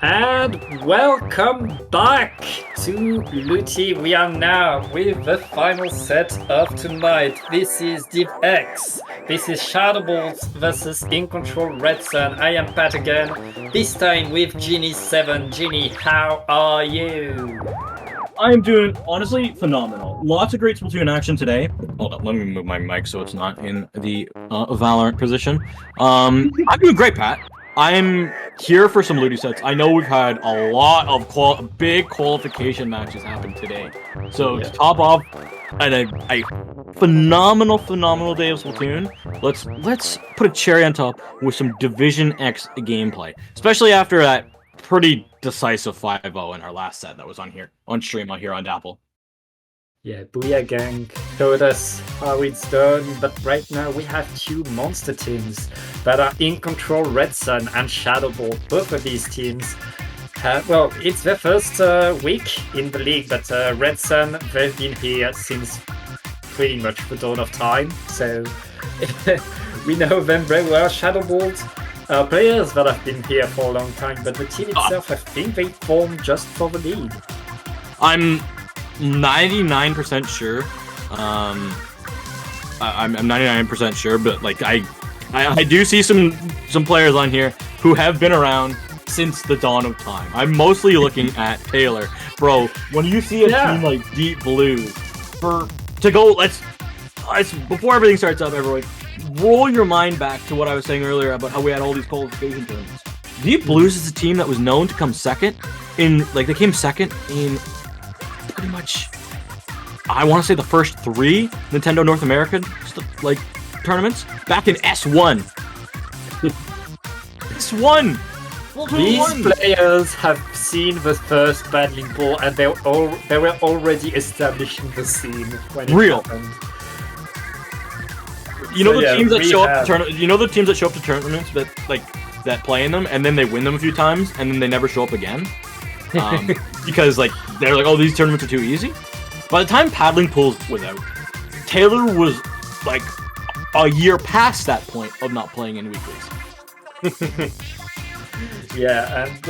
And welcome back to LUTI. We are now with the final set of tonight. This is Div X. This is Shadowbolt versus InControl Red Sun. I am Pat again, this time with Genie7. Genie, how are you? I am doing, honestly, phenomenal. Lots of great Splatoon action today. Hold on, let me move my mic so it's not in the Valorant position. I'm doing great, Pat. I'm here for some LUTI sets. I know we've had a lot of big qualification matches happen today. So to top off a phenomenal day of Splatoon, let's put a cherry on top with some Division X gameplay. Especially after that pretty decisive 5-0 in our last set that was on stream here on Dapple. Yeah, Booyah Gang showed us how it's done, but right now we have two monster teams that are InControl Red Sun and Shadowbolt. Both of these teams well, it's their first week in the league, but Red Sun, they've been here since pretty much the dawn of time, so we know them very well. Shadowbolt, players that have been here for a long time, but the team itself, I think they formed just for the league. I'm 99% sure. I'm 99% sure, but like I do see some players on here who have been around since the dawn of time. I'm mostly looking at Taylor, bro. When you see a team like Deep Blue, before everything starts up, everyone, roll your mind back to what I was saying earlier about how we had all these qualification tournaments. Deep Blues is a team that was known to come second they came second in pretty much, I want to say, the first 3 Nintendo North American tournaments back in S1. S1. These players have seen the first battling pool, and they were already establishing the scene when it happened. You know the teams that show up to You know the teams that show up to tournaments that play in them, and then they win them a few times, and then they never show up again, because they're like, oh, these tournaments are too easy. By the time paddling pools was out, Taylor was like a year past that point of not playing in weeklies. Yeah, and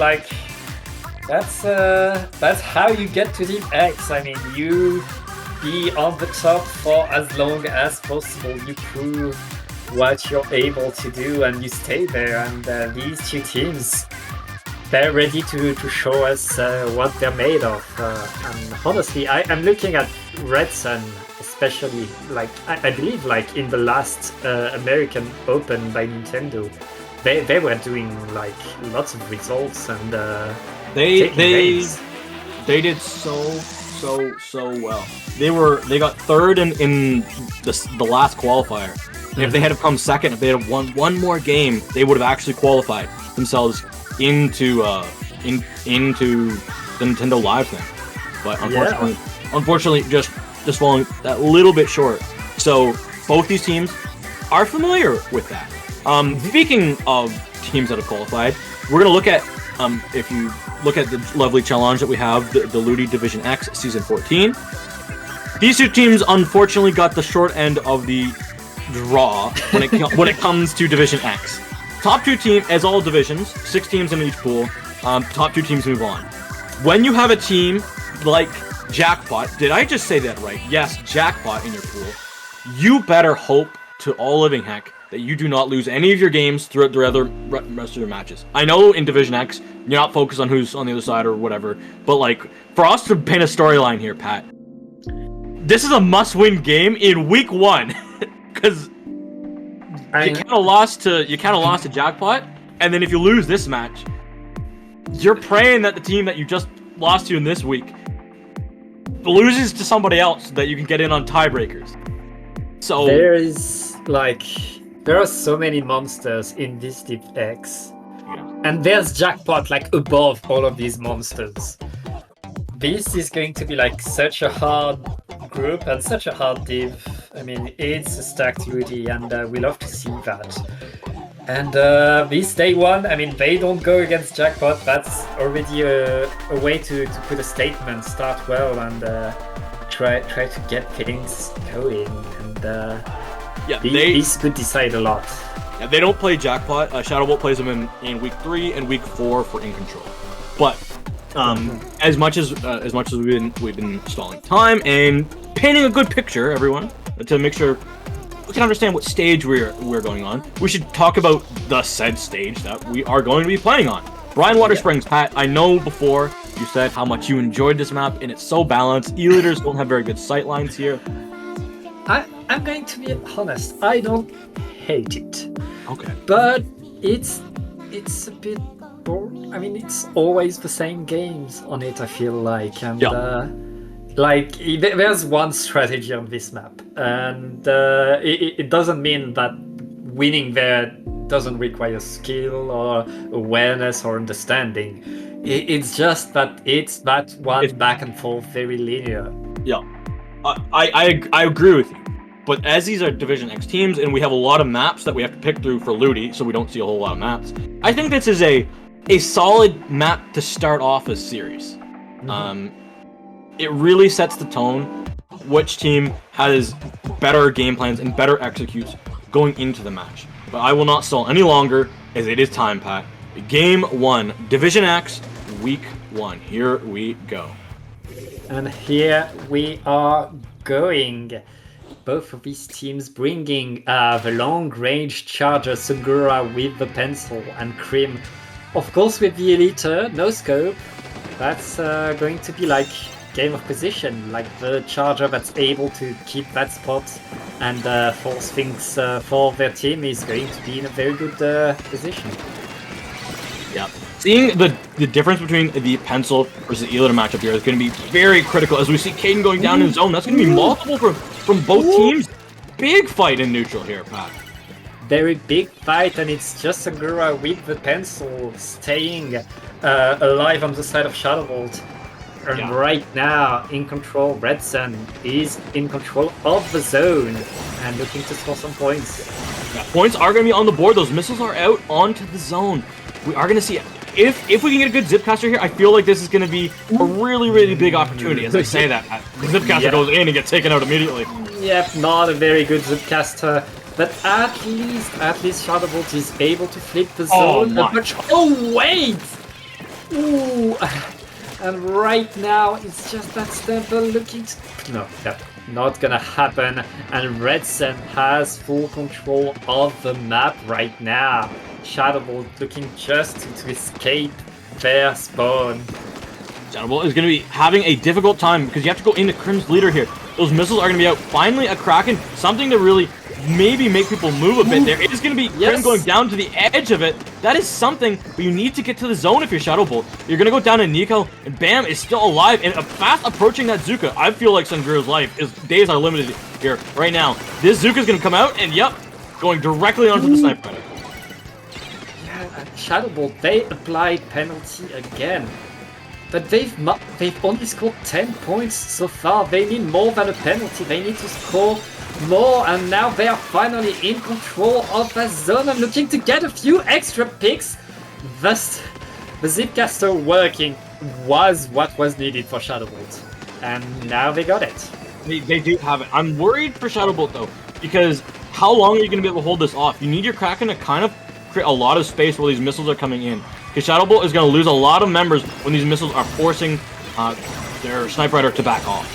that's how you get to the X. I mean, you be on the top for as long as possible. You prove what you're able to do, and you stay there. And these two teams, they're ready to show us what they're made of. And honestly, I'm looking at Red Sun, especially I believe in the last American Open by Nintendo. They were doing lots of results, and they did so well. They got third in the last qualifier. And if they had come second, if they had won one more game, they would have actually qualified themselves into the Nintendo Live thing. But unfortunately, just falling that little bit short. So both these teams are familiar with that. Speaking of teams that have qualified, we're gonna look at if you look at the lovely challenge that we have, the LUTI Division X Season 14. These two teams unfortunately got the short end of the draw when it comes to Division X. Top 2 team, as all divisions, 6 teams in each pool. Top 2 teams move on. When you have a team like Jackpot, did I just say that right? Yes, Jackpot in your pool. You better hope to all living heck that you do not lose any of your games throughout the rest of your matches. I know in Division X, you're not focused on who's on the other side or whatever, but for us to paint a storyline here, Pat, this is a must-win game in week 1, because you kind of lost to Jackpot, and then if you lose this match, you're praying that the team that you just lost to in this week loses to somebody else so that you can get in on tiebreakers. So there are so many monsters in this Div X, and there's Jackpot above all of these monsters. This is going to be such a hard group and such a hard div. I mean, it's a stacked UD, and we love to see that. And this day 1, I mean, they don't go against Jackpot. That's already a way to put a statement, start well, and try to get things going. And this could decide a lot. Yeah, they don't play Jackpot. Shadowbolt plays them in week 3 and week 4 for InControl. But as much as we've been stalling time and painting a good picture, everyone, to make sure we can understand what stage we're going on, we should talk about the said stage that we are going to be playing on. Brinewater Springs. Pat, I know before you said how much you enjoyed this map, and it's so balanced. E-leaders don't have very good sight lines here. I'm going to be honest, I don't hate it. Okay. But it's a bit boring. I mean, it's always the same games on it, I feel like. And like, there's one strategy on this map. And it doesn't mean that winning there doesn't require skill or awareness or understanding. It's just that it's that one back and forth, very linear. Yeah. I agree with you. But as these are Division X teams, and we have a lot of maps that we have to pick through for LUTI, so we don't see a whole lot of maps, I think this is a solid map to start off a series. It really sets the tone, which team has better game plans and better executes going into the match. But I will not stall any longer, as it is time, Pat. Game 1, Division X, Week 1. Here we go. And here we are going. Both of these teams bringing the long-range charger Segura with the pencil, and Krim, of course, with the Elite, no scope. That's going to be like game of position, like the charger that's able to keep that spot and force things for their team is going to be in a very good position. Yeah. Seeing the difference between the pencil versus the E-leader matchup here is going to be very critical. As we see Caden going down in zone, that's going to be multiple from both teams. Big fight in neutral here, Pat. Very big fight, and it's just Segura with the pencil staying alive on the side of Shadowbolt. And right now, InControl Red Sun is in control of the zone and looking to score some points. Yeah, points are going to be on the board. Those missiles are out onto the zone. We are going to see it. If we can get a good Zipcaster here, I feel like this is going to be a really big opportunity. As I say that, the Zipcaster goes in and gets taken out immediately. Yep, not a very good Zipcaster. But at least Shadowbolt is able to flip the zone. Oh wait! Ooh. And right now, it's just that Stamper looking to... No, not gonna happen. And Red Sun has full control of the map right now. Shadowbolt looking just to escape their spawn. Shadowbolt is going to be having a difficult time because you have to go into Krim's leader here. Those missiles are going to be out. Finally, a Kraken. Something to really maybe make people move a bit there. It is going to be Krim going down to the edge of it. That is something, but you need to get to the zone if you're Shadowbolt. You're going to go down to Nico, and Bam is still alive and fast approaching that Zuka. I feel like Sunguru's life, his days are limited here right now. This Zuka's going to come out, and going directly onto the sniper rider. Shadowbolt, they applied penalty again, but they've only scored 10 points so far. They need more than a penalty. They need to score more, and now they are finally in control of the zone and looking to get a few extra picks. Thus, the Zipcaster working was what was needed for Shadowbolt, and now they got it. They do have it. I'm worried for Shadowbolt though, because how long are you going to be able to hold this off? You need your Kraken to kind of create a lot of space where these missiles are coming in. Because Shadowbolt is going to lose a lot of members when these missiles are forcing their Sniper Rider to back off.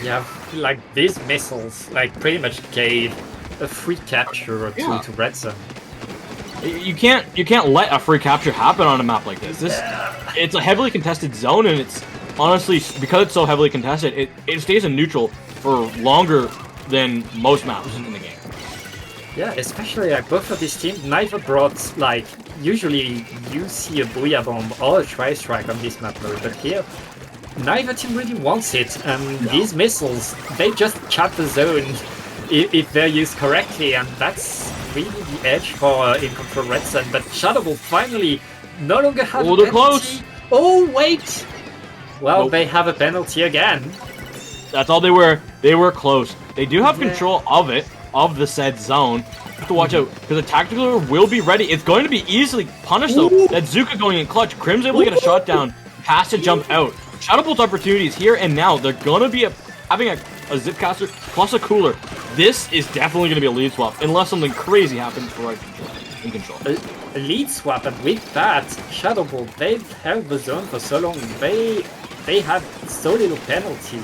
Yeah, like these missiles pretty much gave a free capture or two to Red Sun. You can't let a free capture happen on a map like this. It's a heavily contested zone, and it's honestly, because it's so heavily contested, it stays in neutral for longer than most maps in the game. Yeah, especially both of these teams neither brought, usually you see a Booyah Bomb or a Tri-Strike on this map mode, but here, neither team really wants it, and these missiles, they just cap the zone if they're used correctly, and that's really the edge for InControl Red Sun. But Shadowbolt finally no longer have a penalty. Close. Oh, wait! Well, they have a penalty again. That's all they were. They were close. They do have control of it, of the said zone. You have to watch out, because the tactical will be ready. It's going to be easily punished, though. That Zuka going in clutch. Krim's able to get a shot down, has to jump out. Shadowbolt's opportunities here and now. They're going to be having a Zipcaster plus a cooler. This is definitely going to be a lead swap, unless something crazy happens for InControl. A lead swap, and with that, Shadowbolt, they've held the zone for so long, they have so little penalty.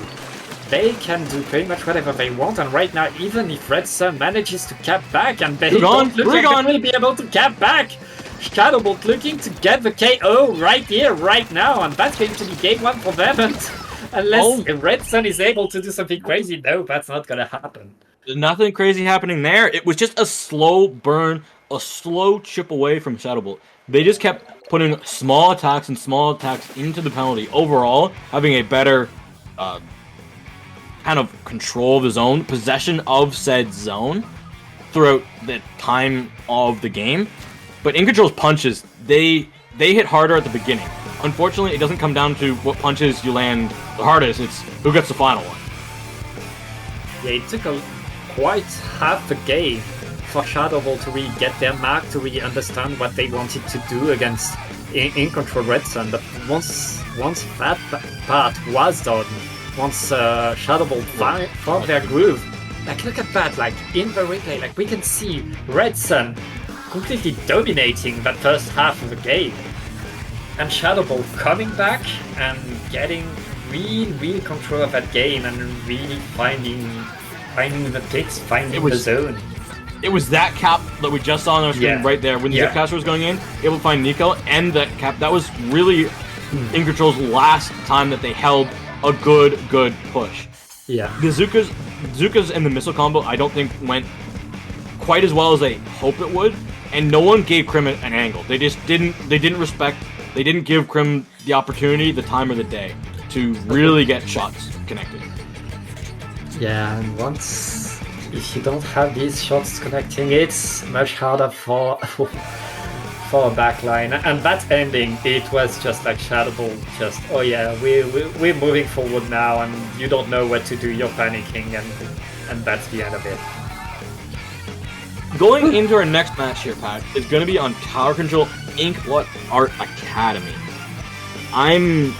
They can do pretty much whatever they want, and right now, even if Red Sun manages to cap back, and they don't look like they will be able to cap back, Shadowbolt looking to get the KO right here, right now, and that's going to be game 1 for them, and unless Red Sun is able to do something crazy, no, that's not gonna happen. There's nothing crazy happening there. It was just a slow burn, a slow chip away from Shadowbolt. They just kept putting small attacks into the penalty. Overall, having a better kind of control of the zone, possession of said zone throughout the time of the game. But InControl's punches, they hit harder at the beginning. Unfortunately, it doesn't come down to what punches you land the hardest, it's who gets the final one. Yeah, it took quite half the game for Shadowbolt to really get their mark, to really understand what they wanted to do against InControl Red Sun. But once that part was done, once Shadowbolt found their groove, like look at that, like in the replay, like we can see Red Sun completely dominating that first half of the game. And Shadowbolt coming back and getting real control of that game and really finding the picks, finding the zone. It was that cap that we just saw on our screen right there when the Zipcaster was going in, able to find Nico, and that cap. That was really InControl's last time that they held a good push. Yeah. The Zukas and the missile combo I don't think went quite as well as they hoped it would, and no one gave Krim an angle. They didn't give Krim the opportunity, the time of the day to really get shots connected. Yeah, and if you don't have these shots connecting, it's much harder for a backline. And that ending, it was just like Shadowbolt, just, oh yeah, we're moving forward now, and you don't know what to do, you're panicking, and that's the end of it. Going into our next match here, Pat, is going to be on Tower Control Inkblot Art Academy. I'm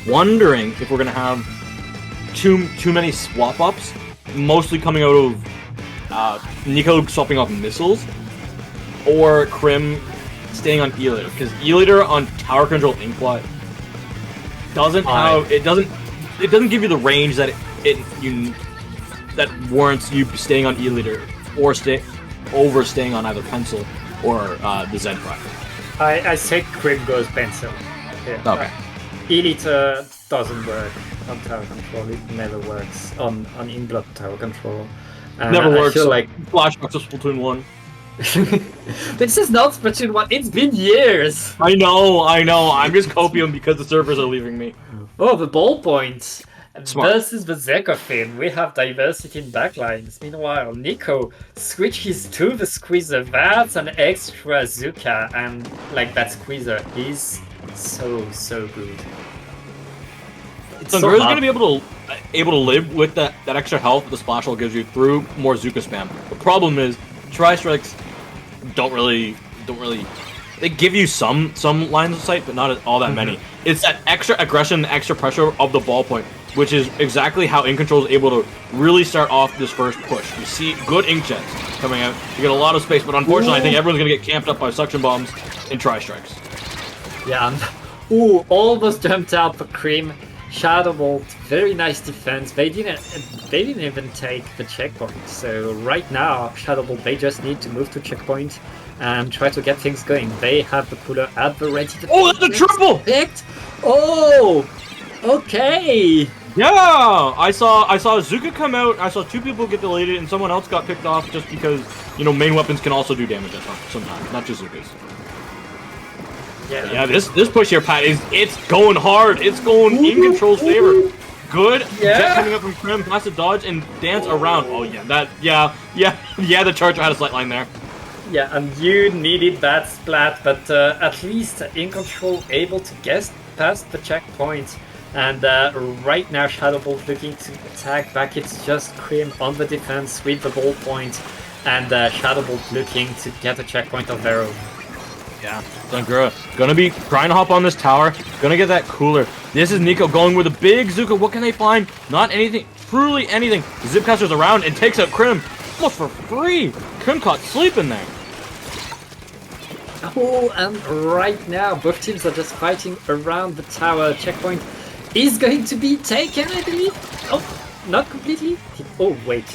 wondering if we're going to have too many swap-ups, mostly coming out of Nico swapping off missiles, or Krim staying on E-Liter, because E-Liter on Tower Control Inkblot doesn't have it doesn't give you the range that that warrants you staying on E-Liter or staying on either pencil or the Z Prime. I say Krim goes pencil. Yeah. Okay. E-Liter doesn't work on Tower Control. It never works on Inkblot Tower Control. Never works. I feel like Flashbacks of Splatoon 1. This is not Splatoon 1. It's been years. I know. I'm just copium because the servers are leaving me. Oh, the ballpoint. Smart. Versus the Zekofin, we have diversity in backlines. Meanwhile, Nico switches to the Squeezer. That's an extra Zuka, and like that Squeezer is so good. So Gur's gonna be able to live with that extra health the Splash Wall gives you through more Zuka spam. The problem is Tri-Strikes don't really they give you some lines of sight, but not all that many. It's that extra aggression, extra pressure of the ballpoint, which is exactly how InControl is able to really start off this first push. You see good inkjets coming out. You get a lot of space, but unfortunately, I think everyone's gonna get camped up by suction bombs and Tri-Strikes. Yeah, and almost jumped out for Krim. Shadowbolt, very nice defense. They didn't even take the checkpoint. So right now, Shadowbolt, they just need to move to checkpoint and try to get things going. They have the puller at the ready. Oh, that's a triple! Picked. Oh, okay. Yeah, I saw Zuka come out. I saw two people get deleted, and someone else got picked off just because main weapons can also do damage at sometimes, not just Zukas. Yeah, this push here, Pat, it's going hard. It's going InControl's favor. Good jet coming up from Krim, has to dodge and dance around. Oh yeah, the Charger had a slight line there. Yeah, and you needed that splat, but at least InControl able to get past the checkpoint. And right now, Shadowbolt looking to attack back. It's just Krim on the defense with the ballpoint, and Shadowbolt looking to get a checkpoint of their own. Yeah, Dungura gonna be trying to hop on this tower, gonna get that cooler. This is Nico going with a big Zuka. What can they find? Not anything, truly anything. Zipcaster's around and takes out Krim. almost for free. Couldn't caught sleeping there. Oh, and right now, both teams are just fighting around the tower. Checkpoint is going to be taken, I believe. Oh, not completely. Oh, wait.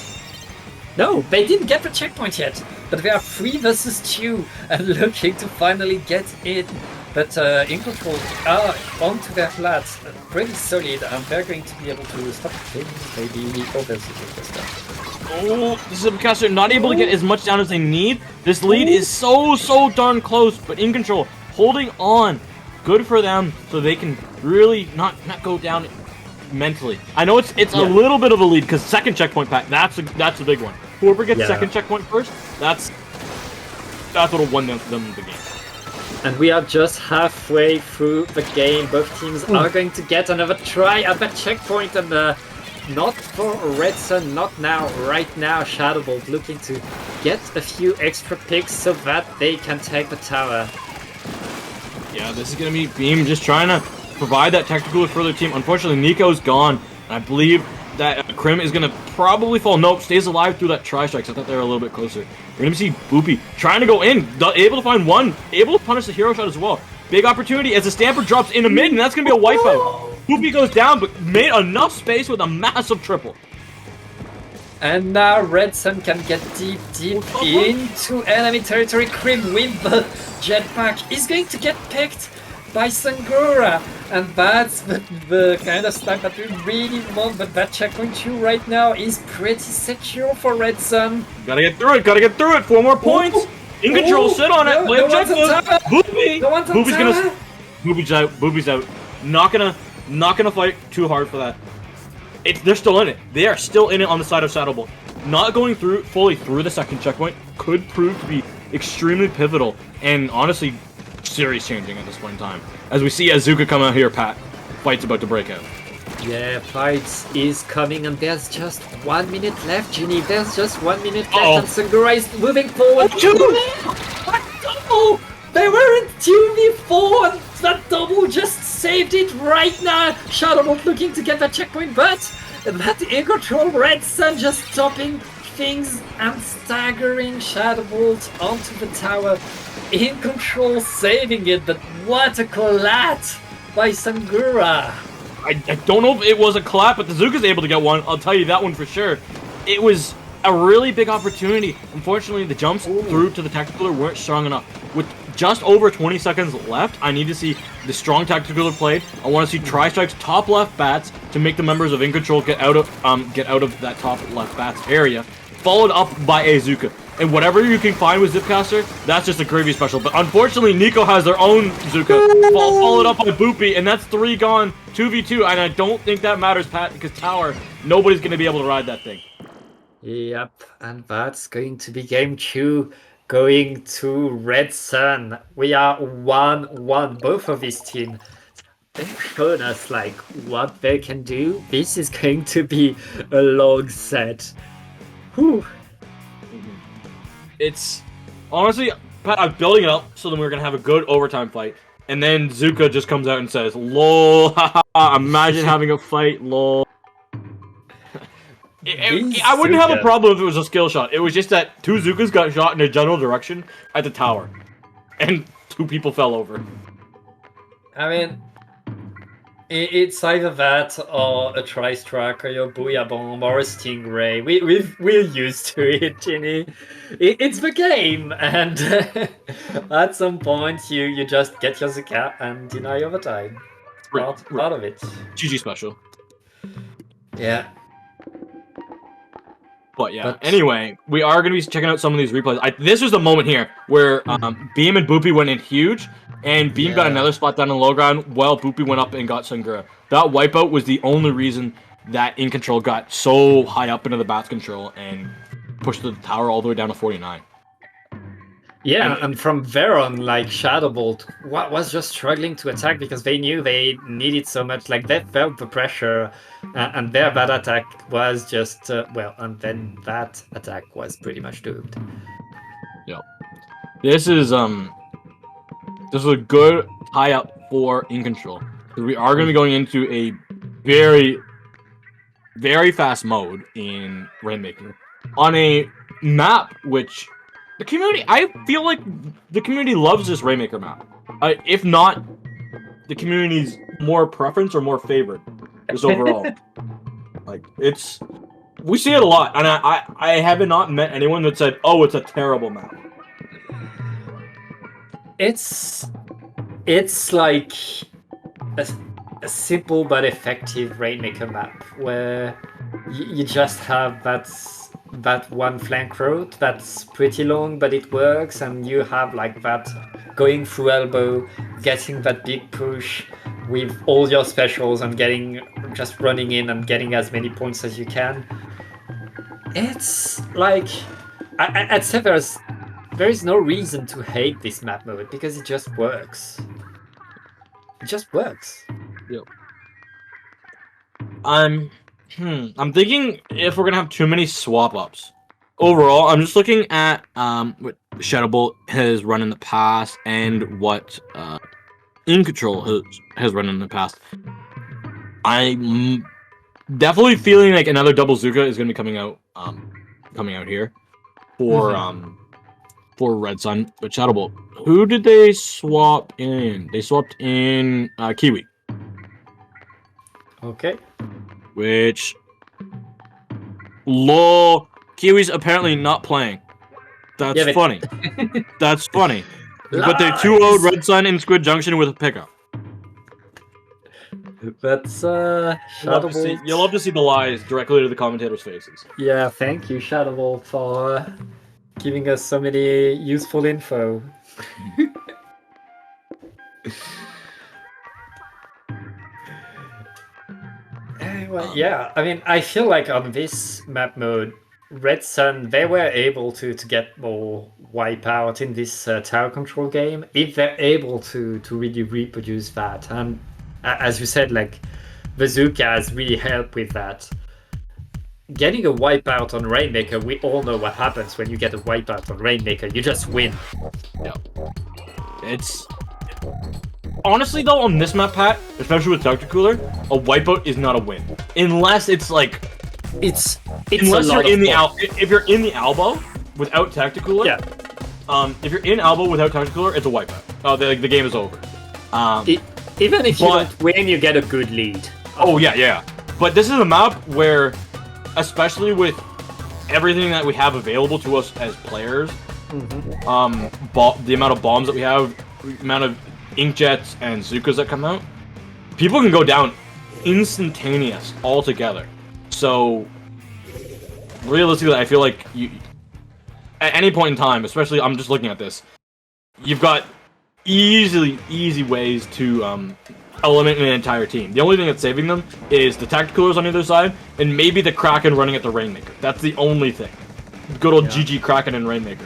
No, they didn't get the checkpoint yet. But they are 3 versus 2 and looking to finally get in. But InControl are onto their flats, pretty solid, and they're going to be able to stop things, maybe over stuff. Oh, this is Zipcaster not able to get as much down as they need. This lead is so darn close, but InControl holding on. Good for them, so they can really not go down mentally. I know it's a little bit of a lead because second checkpoint pack. That's a big one. Whoever gets second checkpoint first, that's what'll win them the game. And we are just halfway through the game. Both teams are going to get another try at that checkpoint, and not for Red Sun, not now, right now. Shadowbolt looking to get a few extra picks so that they can take the tower. Yeah, this is going to be Beam just trying to provide that tactical for their team. Unfortunately, Nico's gone. I believe that Krim is going to probably fall. Nope, stays alive through that tri-strike. So I thought they were a little bit closer. We're going to see Boopy trying to go in, able to find one, able to punish the hero shot as well. Big opportunity as the Stamper drops in a mid, and that's going to be a wipeout. Boopy goes down, but made enough space with a massive triple. And now Red Sun can get deep into enemy territory. Krim with the jetpack is going to get picked by Sangura. And that's the kind of stuff that we really want. But that checkpoint 2 right now is pretty secure for Red Sun. Gotta get through it, 4 more points. InControl, sit on it, play objective. Boopy! Boopy's out. Not gonna fight too hard for that. They're still in it. They are still in it on the side of Shadowbolt. Not going fully through the second checkpoint could prove to be extremely pivotal and honestly series changing at this point in time. As we see Azuka come out here, Pat. Fight's about to break out. Yeah, fights is coming, and there's just 1 minute left, Ginny. There's just 1 minute left, and Sangura is moving forward. Oh, they were in 2v4, and that double just saved it right now. Shadowbolt looking to get that checkpoint, but that InControl Red Sun just stopping things and staggering Shadowbolt onto the tower. InControl saving it, but what a collat by Sangura. I don't know if it was a collab, but Tezuka's able to get one. I'll tell you that one for sure. It was a really big opportunity. Unfortunately, the jumps through to the tactical weren't strong enough. With just over 20 seconds left, I need to see the strong tactical played. I want to see tri-strikes top left bats to make the members of InControl get out of that top left bats area, followed up by Azuka. And whatever you can find with Zipcaster, that's just a gravy special. But unfortunately, Nico has their own Zuka, followed up by Boopy, and that's 3 gone, 2v2. And I don't think that matters, Pat, because Tower, nobody's going to be able to ride that thing. Yep, and that's going to be game 2 going to Red Sun. We are 1-1, both of these teams. They've shown us like what they can do. This is going to be a long set. Whew. It's honestly, Pat, I'm building it up so that we're gonna have a good overtime fight, and then Zuka just comes out and says, "Lol, haha, imagine having a fight, lol." I wouldn't have a problem if it was a skill shot. It was just that 2 Zukas got shot in a general direction at the tower, and 2 people fell over. I mean, it's either that or a tri-strike or your Booyah Bomb or a Stingray. We're used to it, Ginny. It's the game, and at some point you just get your Zuka and deny overtime. It's part of it. GG special. Yeah. But yeah, anyway, we are going to be checking out some of these replays. This was the moment here where Beam and Boopy went in huge, and Beam got another spot down in the low ground while Boopy went up and got Sangura. That wipeout was the only reason that InControl got so high up into the bats control and pushed the tower all the way down to 49. Yeah, and from there on, like, Shadowbolt was just struggling to attack because they knew they needed so much. Like, they felt the pressure, and their bad attack was just, and then that attack was pretty much doomed. Yeah. This is a good tie-up for InControl. We are going to be going into a very, very fast mode in Rainmaker. on a map which the community, I feel like the community loves this Rainmaker map. If not the community's more preference or more favorite, just overall. Like, we see it a lot, and I have not met anyone that said, "Oh, it's a terrible map." It's like a simple but effective Rainmaker map where you just have that one flank road that's pretty long, but it works, and you have like that going through elbow, getting that big push with all your specials and just running in and getting as many points as you can. It's like I'd say there is no reason to hate this map mode because it just works. It just works. Yep. I'm thinking if we're gonna have too many swap ups. Overall, I'm just looking at what Shadowbolt has run in the past and what InControl has run in the past. I'm definitely feeling like another double Zuka is gonna be coming out here for Red Sun. But Shadowbolt, who did they swap in? They swapped in Kiwi. Okay. Which, lol, Kiwi's apparently not playing. That's funny. That's funny. But they 2-0'd Red Sun in Squid Junction with a pickup. That's Shadowbolt. You'll love to see the lies directly to the commentators' faces. Yeah, thank you, Shadowbolt, for giving us so many useful info. Well, yeah, I mean, I feel like on this map mode, Red Sun, they were able to get more wipeout in this tower control game if they're able to really reproduce that. And as you said, like, Bazooka has really helped with that. Getting a wipeout on Rainmaker, we all know what happens when you get a wipeout on Rainmaker. You just win. Yeah. It's... Honestly, though, on this map, Pat, especially with Dr. Cooler, a wipeout is not a win. Unless it's like... It's unless you're in the if you're in the elbow without Tacticooler, yeah. If you're in elbow without Tacticooler, it's a wipeout. Oh, the game is over. Even if you don't win, you get a good lead. Oh yeah. But this is a map where, especially with everything that we have available to us as players, the amount of bombs that we have, the amount of inkjets and Zukas that come out, people can go down instantaneous altogether. So, realistically, I feel like at any point in time, especially I'm just looking at this, you've got easy ways to eliminate an entire team. The only thing that's saving them is the Tacticoolers on either side, and maybe the Kraken running at the Rainmaker. That's the only thing. Good old GG Kraken and Rainmaker.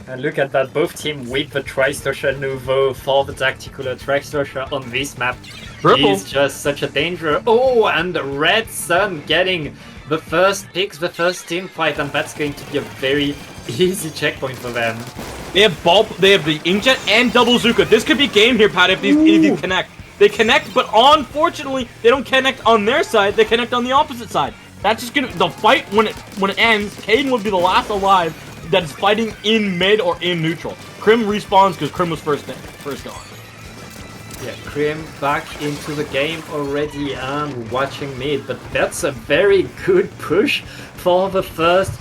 And look at that, both team with the Tri-Social Nouveau for the Tacticooler. Tri-Social on this map is just such a danger. Oh, and Red Sun getting the first picks, the first team fight, and that's going to be a very easy checkpoint for them. They have the Inkjet and double Zuka. This could be game here, Pat, if these connect. They connect, but unfortunately, they don't connect on their side, they connect on the opposite side. That's just gonna, the fight, when it ends, Caden will be the last alive that is fighting in mid or in neutral. Krim respawns because Krim was first gone. Yeah, Krim back into the game already and watching mid, but that's a very good push for the first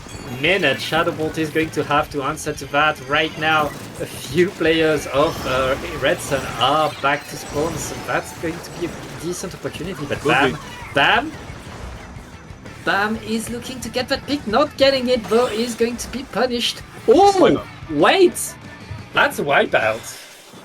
minute. Shadowbolt is going to have to answer to that right now. A few players of Red Sun are back to spawn, so that's going to be a decent opportunity, but Bam is looking to get that pick, not getting it though, is going to be punished. Oh, wait! That's a wipeout.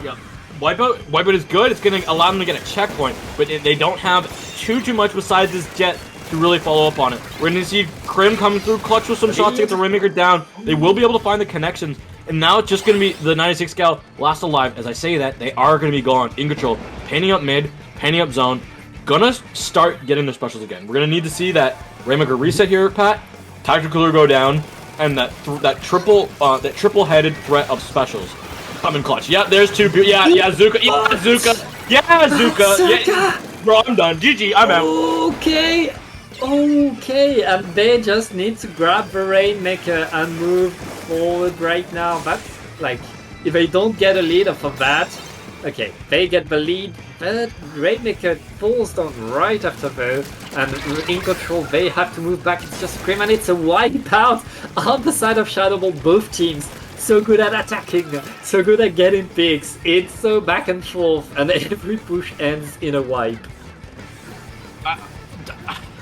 Yeah, wipeout is good. It's going to allow them to get a checkpoint, but they don't have too much besides this jet to really follow up on it. We're going to see Krim coming through clutch with some shots to get the Rainmaker down. They will be able to find the connections, and now it's just going to be the 96 cal last alive. As I say that, they are going to be gone in control, painting up mid, painting up zone, gonna start getting their specials again. We're gonna need to see that Rainmaker reset here, Pat, Tacticooler go down, and that triple-headed threat of specials come in clutch. Yeah, there's two. Yeah, Zuka. Yeah, Zuka. Yeah, Zuka. Yeah, bro, I'm done. GG, I'm out. Okay. Okay, and they just need to grab the Rainmaker and move forward right now. That's like, if they don't get a lead off of that, okay, they get the lead, but Rainmaker falls down right after though, and InControl, they have to move back. It's just Scream, and it's a wipeout on the side of Shadowbolt. Both teams so good at attacking, so good at getting picks. It's so back and forth, and every push ends in a wipe.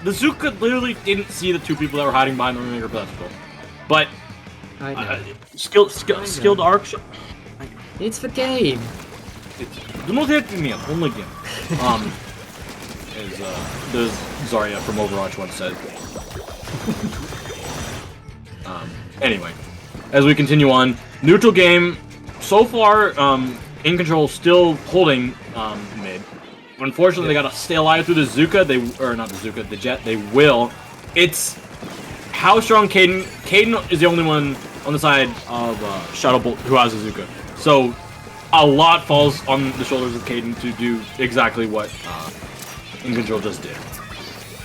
The Zuka literally didn't see the two people that were hiding behind the Rainmaker pedestal. But skilled arc. It's the game. Du måste hjälpa mig, only game. As the Zarya from Overwatch once said. Anyway, as we continue on, neutral game. So far, InControl still holding mid. Unfortunately, they gotta stay alive through the Zuka. Not the Zuka, the Jet. They will. It's how strong Caden. Caden is the only one on the side of Shadowbolt who has a Zuka. So a lot falls on the shoulders of Caden to do exactly what InControl just did.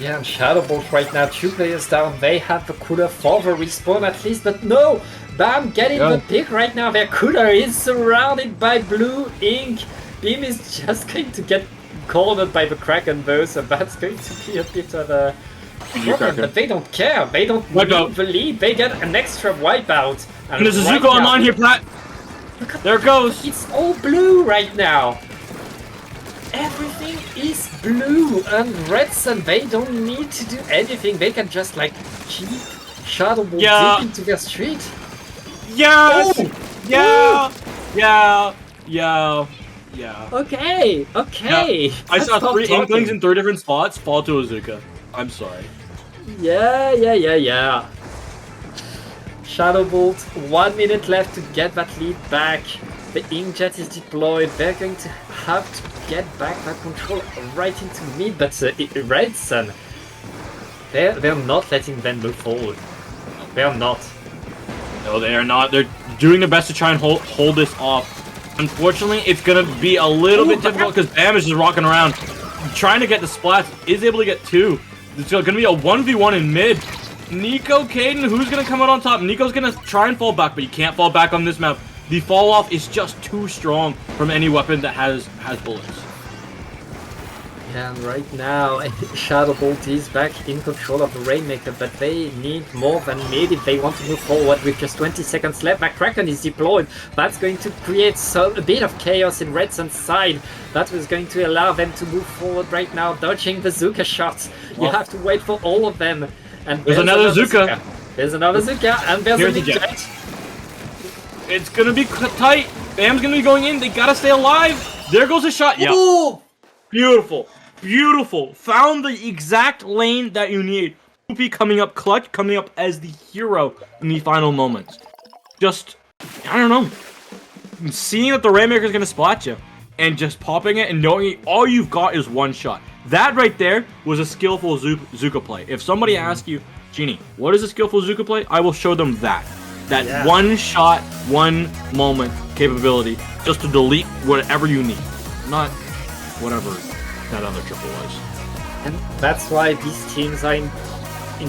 Yeah, and Shadowbolt right now, 2 players down. They have the cooler for the respawn at least, but no! Bam getting the pick right now. Their cooler is surrounded by blue ink. Beam is just going to get cornered by the Kraken though, so that's going to be a bit of a problem, but they don't care. They don't need the lead. They get an extra wipeout. And there's a Zuko online here, Pat. There it goes. It's all blue right now. Everything is blue, and Red Sun, they don't need to do anything. They can just like keep Shadowbolt deep into their street. Yes! Oh! Yeah. Okay. Yeah. I saw 3 Inklings in 3 different spots fall to Azuka. I'm sorry. Yeah. Shadowbolt, 1 minute left to get that lead back. The Inkjet is deployed. They're going to have to get back that control right into mid, but Red Sun, they're not letting them move forward. They're not. No, they are not. They're doing their best to try and hold this off. Unfortunately, it's gonna be a little bit difficult because Bam is just rocking around, trying to get the splats. Is able to get 2. It's gonna be a 1v1 in mid. Nico, Caden, who's gonna come out on top? Nico's gonna try and fall back, but you can't fall back on this map. The fall off is just too strong from any weapon that has bullets. Yeah, and right now Shadowbolt is back in control of the Rainmaker, but they need more than mid if they want to move forward with just 20 seconds left. McCracken is deployed. That's going to create a bit of chaos in Red Sun's side. That was going to allow them to move forward right now, dodging the Zuka shots. You have to wait for all of them. And there's another Zuka. There's another Zuka, and there's a Jet. It's gonna be tight. Bam's gonna be going in. They gotta stay alive. There goes a shot. Yeah. Ooh! Beautiful. Found the exact lane that you need. Poopy coming up clutch, coming up as the hero in the final moments. Just, I don't know. Seeing that the Rainmaker is gonna spot you and just popping it and knowing all you've got is 1 shot. That right there was a skillful Zuka play. If somebody asks you, Genie, what is a skillful Zuka play? I will show them that. That 1 shot, 1 moment capability just to delete whatever you need. Not whatever that other triple was. And that's why these teams are in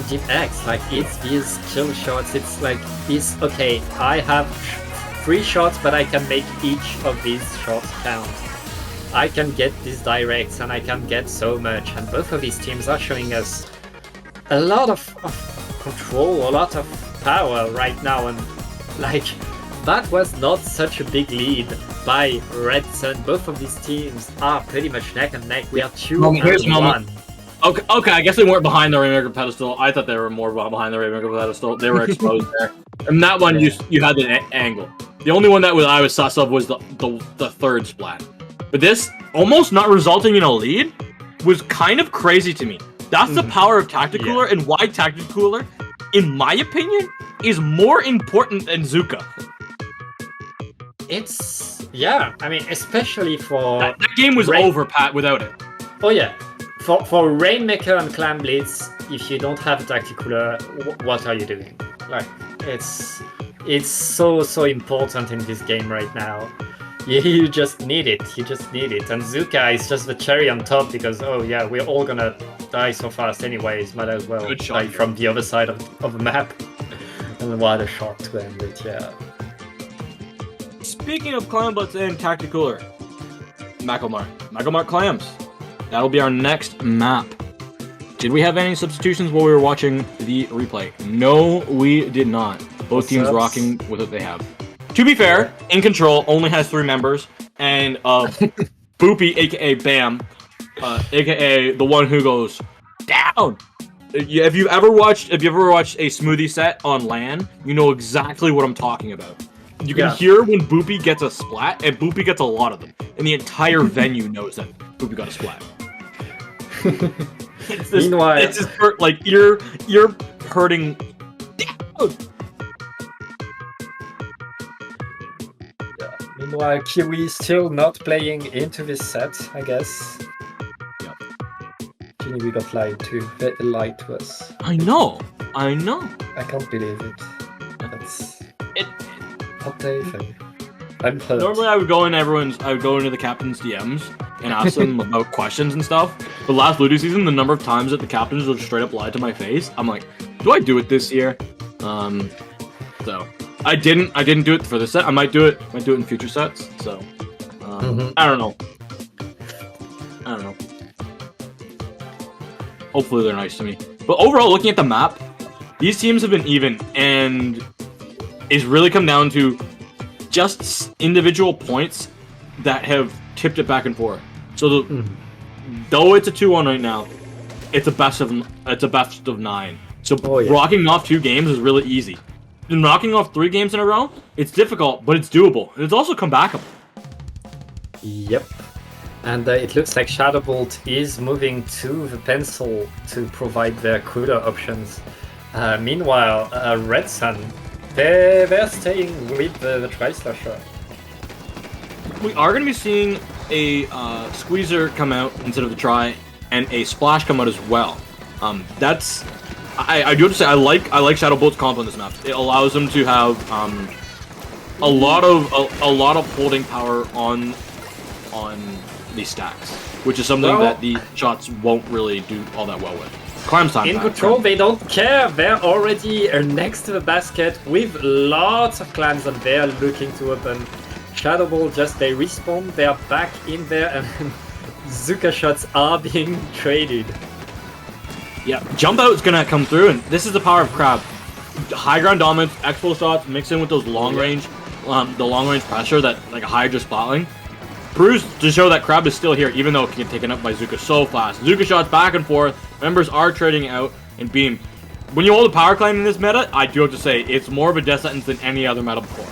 Deep X. Like, it's these kill shots. It's like this, okay, I have 3 shots, but I can make each of these shots count. I can get these directs and I can get so much. And both of these teams are showing us a lot of control, a lot of power right now, and like that was not such a big lead by Red Sun. Both of these teams are pretty much neck and neck. We are 2-1. Okay, I guess they weren't behind the Rainmaker pedestal. I thought they were more behind the Rainmaker pedestal. They were exposed there. And that one, you had the angle. The only one that I was sus of was the 3rd splat. But this, almost not resulting in a lead, was kind of crazy to me. That's the power of Tactic Cooler, and why Tactic Cooler, in my opinion, is more important than Zuka. It's, I mean, especially for... That game was over, Pat, without it. Oh yeah. For Rainmaker and Clan Blitz, if you don't have a Tactic Cooler, what are you doing? Like, it's so important in this game right now. You just need it. You just need it. And Zuka is just the cherry on top because, oh yeah, we're all gonna die so fast anyways. Might as well Good shot, die from the other side of the map. And what a shot to end it, yeah. Speaking of clamblets and tacticooler, MakoMart. MakoMart clams. That'll be our next map. Did we have any substitutions while we were watching the replay? No, we did not. Both teams rocking with what they have. To be fair, InControl only has 3 members, and Boopy, aka Bam, aka the one who goes down. If you've ever watched a smoothie set on LAN, you know exactly what I'm talking about. You can hear when Boopy gets a splat, and Boopy gets a lot of them, and the entire venue knows that Boopy got a splat. Meanwhile, it's just like you're hurting down. Meanwhile, Kiwi still not playing into this set, I guess. Yep. Kiwi got lied to. They lied to us. I know. I can't believe it. That's it. Not David. I'm hurt. Normally, I would go into the captain's DMs and ask them about questions and stuff. But last LUTI season, the number of times that the captains would straight up lie to my face, I'm like, do I do it this year? So I didn't do it for this set. I might do it in future sets. So I don't know. Hopefully they're nice to me. But overall, looking at the map, these teams have been even, and it's really come down to just individual points that have tipped it back and forth. So though it's a 2-1 right now, it's a best of 9. So rocking off 2 games is really easy. And knocking off 3 games in a row, it's difficult, but it's doable. And it's also comebackable. Yep. And it looks like Shadowbolt is moving to the pencil to provide their CUDA options. Meanwhile, Red Sun, they're staying with the Tri-Slasher. We are going to be seeing a Squeezer come out instead of the Tri, and a Splash come out as well. I do have to say I like Shadowbolt's comp on this map. It allows them to have a lot of holding power on these stacks, which is something that the shots won't really do all that well with. Climbs time. InControl, they don't care. They're already next to the basket with lots of clams, and they're looking to open. Shadowbolt they respawn, they're back in there, and Zuka shots are being traded. Yeah, jump out is gonna come through, and this is the power of Crab. High ground dominance, expo shots, mixed in with those long range, the long range pressure that like a Hydra spotling, proves to show that Crab is still here, even though it can get taken up by Zuka so fast. Zuka shots back and forth. Members are trading out, and Beam. When you hold a power climb in this meta, I do have to say it's more of a death sentence than any other meta before.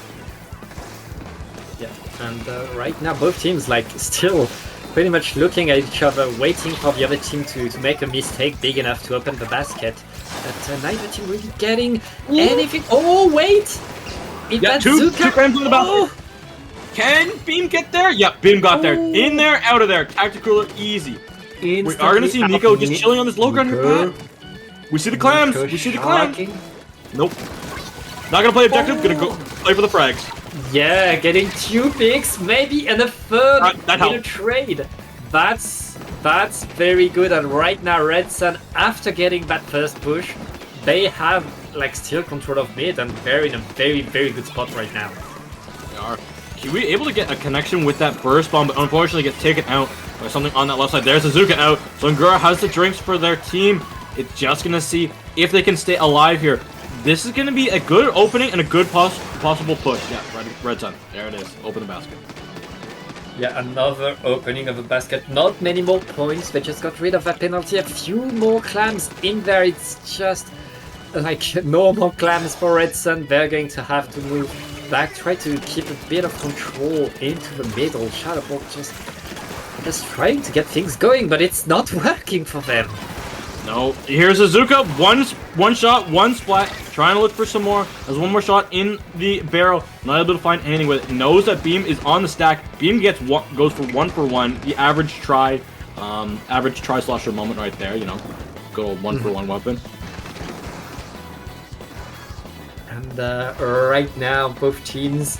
Yeah, and right now both teams still pretty much looking at each other, waiting for the other team to make a mistake big enough to open the basket. But neither team really getting anything. Oh wait! Two claims in the basket. Can Beam get there? Yep, Beam got there. In there, out of there. Tactical, easy. We are going to see Nico just chilling on this low ground pad. We see the clams. Nope. Not going to play objective. Going to go play for the frags. Yeah, getting 2 picks, maybe, and a third in a trade. That's very good. And right now, Red Sun, after getting that first push, they have still control of mid, and they're in a very, very good spot right now. They are. Kiwi able to get a connection with that burst bomb, but unfortunately gets taken out by something on that left side. There's Azuka out. So Ngura has the drinks for their team. It's just going to see if they can stay alive here. This is going to be a good opening and a good possible push. Yeah, Red Sun. There it is. Open the basket. Yeah, another opening of a basket. Not many more points. They just got rid of that penalty. A few more clams in there. It's just no more clams for Red Sun. They're going to have to move back, try to keep a bit of control into the middle. Shadowbolt just trying to get things going, but it's not working for them. No, here's Azuka. One shot, one splat. Trying to look for some more. There's one more shot in the barrel. Not able to find anything with it. Knows that Beam is on the stack. Beam goes for 1-for-1. The average try slasher moment right there. You know, good old 1-for-1 weapon. And right now, both teams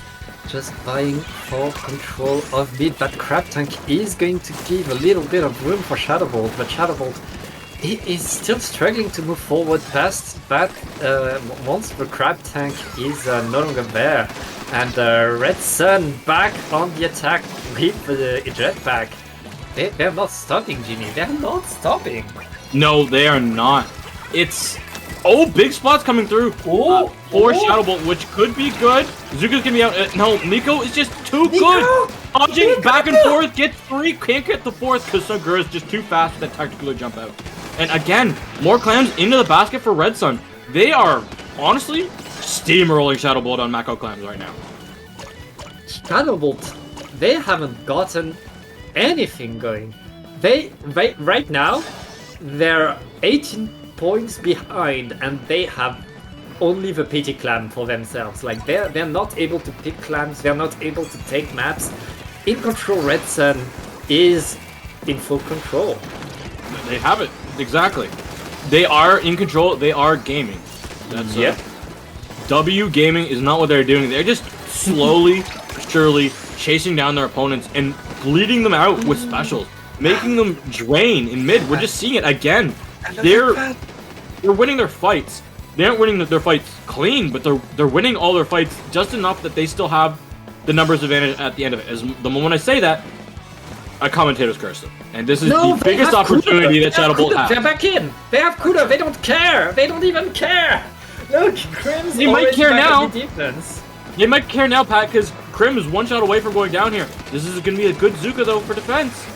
just buying full control of mid. That crab tank is going to give a little bit of room for Shadowbolt, but Shadowbolt he is still struggling to move forward past that once the crab tank is no longer there. And Red Sun back on the attack with the jetpack. They're not stopping, Jimmy. They're not stopping. No, they are not. It's... Oh, big spots coming through for Shadowbolt, which could be good. Zuka's gonna be out. No, Miko is just too good. Dodging back and forth, gets 3, can't get the 4th because Sagura is just too fast for that tactical jump out. And again, more clams into the basket for Red Sun. They are, honestly, steamrolling Shadowbolt on Mako clams right now. Shadowbolt, they haven't gotten anything going. They right now, they're 18 points behind, and they have only the pity clam for themselves. Like they're not able to pick clams, they're not able to take maps. InControl Red Sun is in full control. They have it, exactly. They are in control, they are gaming. That's W gaming is not what they're doing. They're just slowly, surely chasing down their opponents and bleeding them out with specials, making them drain in mid. We're just seeing it again. They're winning their fights. They aren't winning their fights clean, but they're winning all their fights just enough that they still have the numbers advantage at the end of it. As the moment I say that, a commentator's cursed them. And this is the biggest opportunity that Shadowbolt has. They're back in. They have Kuda. They don't care. They don't even care. Look, Krim's they might care now. Defense. They might care now, Pat, because Krim is 1 shot away from going down here. This is going to be a good Zuka, though, for defense.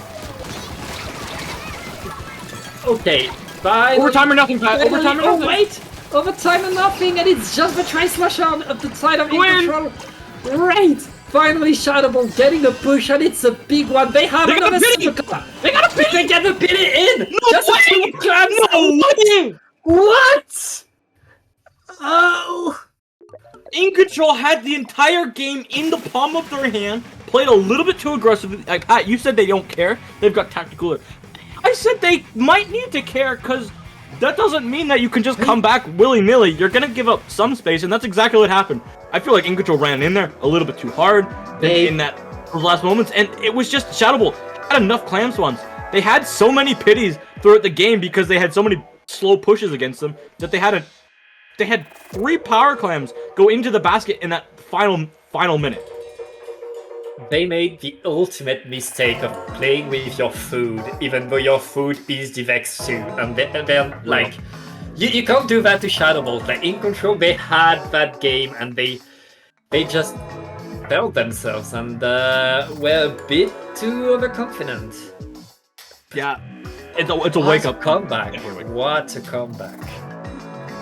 Okay, bye. Overtime or nothing, Pat. Overtime or nothing. Oh, wait. Overtime or nothing, and it's just the Tri-Slasher on the side of InControl. Right. Finally, Shadowbolt getting the push, and it's a big one. They have another Zuka. They got a pity. They get the pity in. No just way. No way. What? Oh. InControl had the entire game in the palm of their hand, played a little bit too aggressively. Like, Pat, you said they don't care. They've got tactical. I said they might need to care, because that doesn't mean that you can just come back willy-nilly. You're going to give up some space, and that's exactly what happened. I feel like InControl ran in there a little bit too hard in those last moments, and it was just Shadowbolt had enough clam swans. They had so many pities throughout the game because they had so many slow pushes against them that they had 3 power clams go into the basket in that final minute. They made the ultimate mistake of playing with your food, even though your food is the Vex too. And they're like, you can't do that to Shadowbolt. Like InControl, they had that game and they just felt themselves and were a bit too overconfident. Yeah, it's a wake up comeback. What a comeback!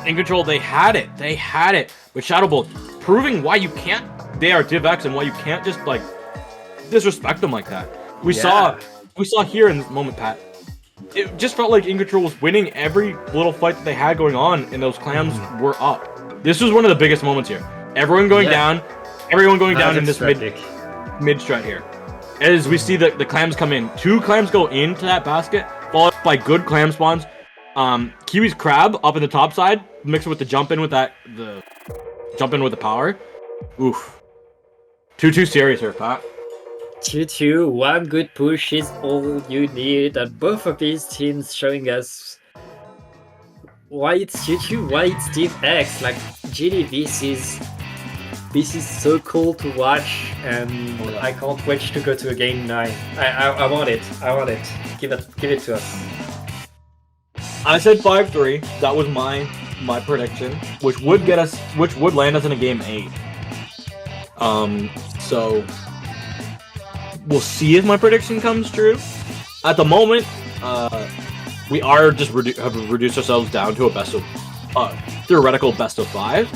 InControl, they had it. They had it. With Shadowbolt, proving why you can't. They are Div X and why you can't just like disrespect them like that. We saw here in this moment, Pat. It just felt like InControl was winning every little fight that they had going on, and those clams were up. This was one of the biggest moments here. Everyone going down. Everyone going down in this mid strat here. As we see the clams come in. 2 clams go into that basket, followed by good clam spawns. Kiwi's crab up in the top side, mixed with the jump in with the power. Oof. Too serious here, Pat. 2-2, 1 good push is all you need, and both of these teams showing us why it's 2-2, why it's Div X. Like, GD, this is so cool to watch, and I can't wait to go to a game 9. I want it. Give it to us. I said 5-3. That was my prediction, which would land us in a game 8. So we'll see if my prediction comes true. At the moment, we are just have reduced ourselves down to a theoretical best of 5,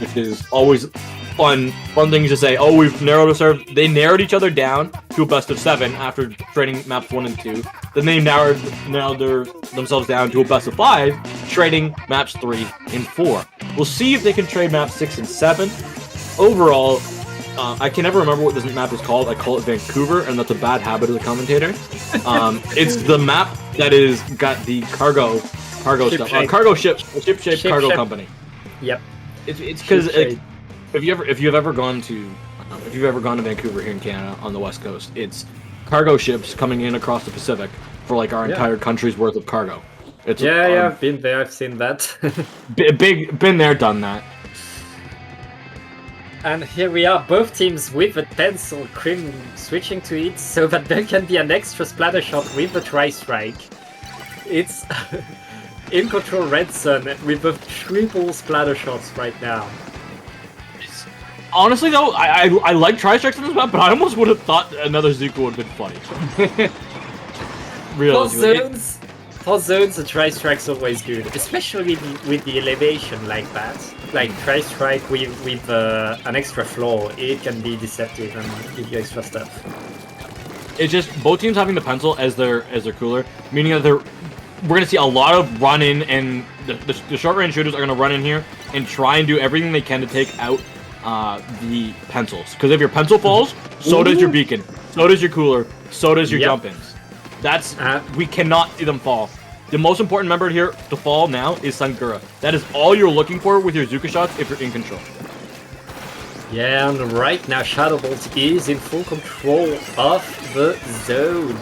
which is always fun things to say. Oh, we've narrowed ourselves. They narrowed each other down to a best of 7 after trading maps 1 and 2. Then they narrowed themselves down to a best of 5, trading maps 3 and 4. We'll see if they can trade maps 6 and 7. Overall, I can never remember what this map is called. I call it Vancouver, and that's a bad habit as a commentator. It's the map that is got the cargo stuff. Shipshape cargo company. Yep. It's because if you've ever gone to Vancouver here in Canada on the West Coast, it's cargo ships coming in across the Pacific for like our entire country's worth of cargo. It's I've been there. I've seen that. been there, done that. And here we are, both teams with a pencil, Crim switching to it so that there can be an extra splatter shot with the Tri-Strike. It's InControl Red Sun with the triple splatter shots right now. Honestly though, I like Tri-Strikes in this map, but I almost would have thought another Zuko would have been funny. For zones, the Tri-Strike's always good, especially with the elevation like that. Like Tri-Strike with an extra floor, it can be deceptive and give you extra stuff. It's just both teams having the pencil as their cooler, meaning that we're gonna see a lot of run in, and the short range shooters are gonna run in here and try and do everything they can to take out the pencils. Because if your pencil falls, so does your beacon, so does your cooler, so does your jump-ins. That's we cannot see them fall. The most important member here to fall now is Sangura. That is all you're looking for with your Zuka shots if you're in control. Yeah, and right now Shadowbolt is in full control of the zone.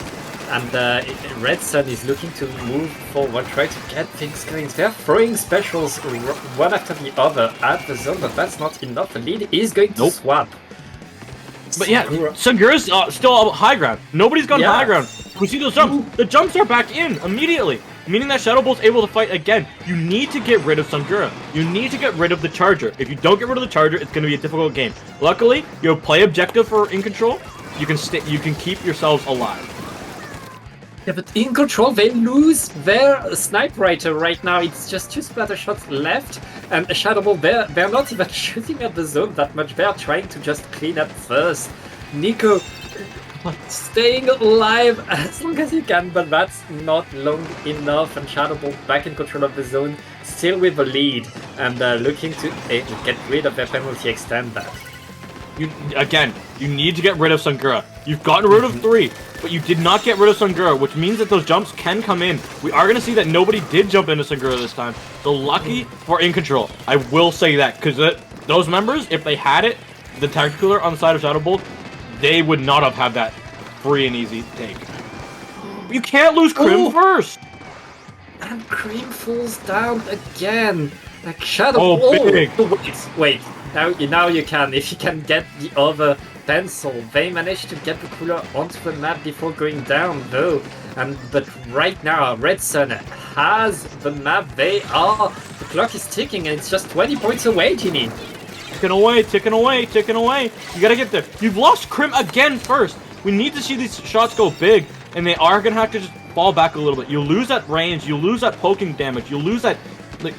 And Red Sun is looking to move forward, try to get things going. They're throwing specials one after the other at the zone, but that's not enough. The lead is going to swap. But yeah, Sangura's still high ground. Nobody's gone high ground. We see those jumps. The jumps are back in immediately, meaning that Shadowbolt's able to fight again. You need to get rid of Sangura. You need to get rid of the Charger. If you don't get rid of the Charger, it's going to be a difficult game. Luckily, you have play objective for In Control. You can keep yourselves alive. Yeah, but In Control, they lose their Sniper Writer right now. It's just 2 splatter shots left, and Shadowbolt, they're not even shooting at the zone that much. They're trying to just clean up first. Nico staying alive as long as he can, but that's not long enough, and Shadowbolt back in control of the zone, still with the lead, and looking to get rid of their penalty, extend that. You need to get rid of Sangura. You've gotten rid of 3, but you did not get rid of Sangura, which means that those jumps can come in. We are going to see that nobody did jump into Sangura this time. So lucky for In Control. I will say that, because those members, if they had it, the Tacticaler on the side of Shadowbolt, they would not have had that free and easy take. You can't lose Crim first! And Crim falls down again. Like Shadowbolt. Big. Wait. Now you can. If you can get the other pencil. They managed to get the cooler onto the map before going down though. But right now, Red Sun has the map. The clock is ticking and it's just 20 points away, Ginny. Ticking away, ticking away, ticking away. You gotta get there. You've lost Crim again first. We need to see these shots go big, and they are gonna have to just fall back a little bit. You lose that range, you lose that poking damage, you lose that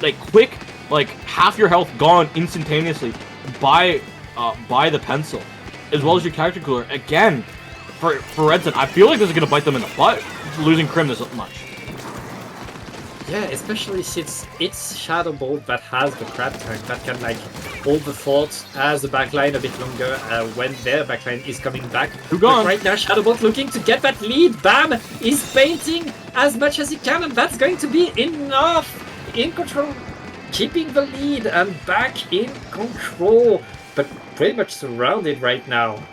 like quick, like half your health gone instantaneously by the pencil, as well as your character cooler. Again, for Red Sun, I feel like this is gonna bite them in the butt, losing Crim this much. Yeah, especially since it's Shadowbolt that has the crab tank that can like hold the fort as the backline a bit longer when their backline is coming back. But right now, Shadowbolt looking to get that lead. Bam is painting as much as he can, and that's going to be enough. In Control, keeping the lead and back in control, but pretty much surrounded right now.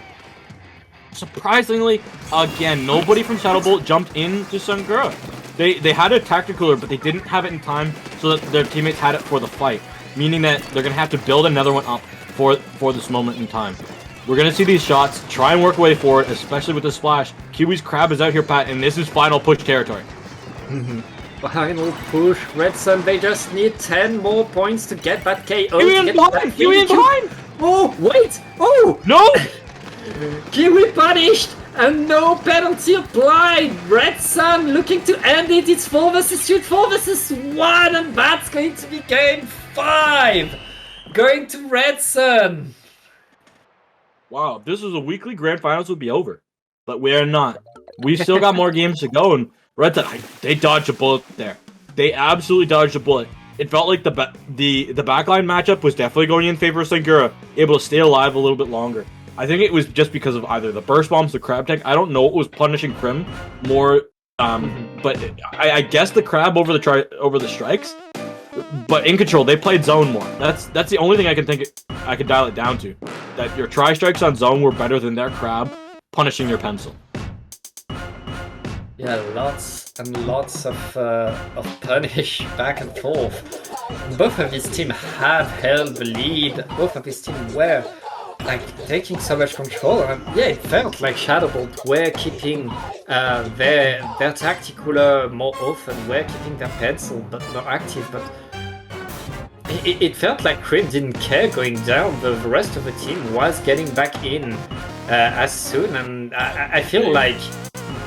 Surprisingly, again, nobody from Shadowbolt jumped into Sangura. They had a tactical, but they didn't have it in time so that their teammates had it for the fight. Meaning that they're going to have to build another one up for this moment in time. We're going to see these shots, try and work a way forward, especially with the splash. Kiwi's Crab is out here, Pat, and this is final push territory. Final push, Red Sun, they just need 10 more points to get that KO. Kiwi in behind! Kiwi in behind! Oh, wait! Oh! No! Kiwi punished! And no penalty applied! Red Sun looking to end it. It's 4 versus 2, 4 versus 1, and that's going to be game 5! Going to Red Sun! Wow, this was a weekly grand finals would be over. But we are not. We've still got more games to go, and Red Sun, they dodged a bullet there. They absolutely dodged a bullet. It felt like the backline matchup was definitely going in favor of Sangura, able to stay alive a little bit longer. I think it was just because of either the burst bombs, the crab tank. I don't know what was punishing Crim more, but I guess the crab over the strikes But InControl, they played zone more. That's the only thing I can think I could dial it down to. That your tri-strikes on zone were better than their crab punishing your pencil. Yeah, lots and lots of punish back and forth. Both of these teams have held the lead. Both of these teams were like taking so much control, and yeah, it felt like Shadowbolt were keeping their tactical more often, were keeping their pencil but more active. But it felt like Crim didn't care going down. The rest of the team was getting back in as soon, and I feel like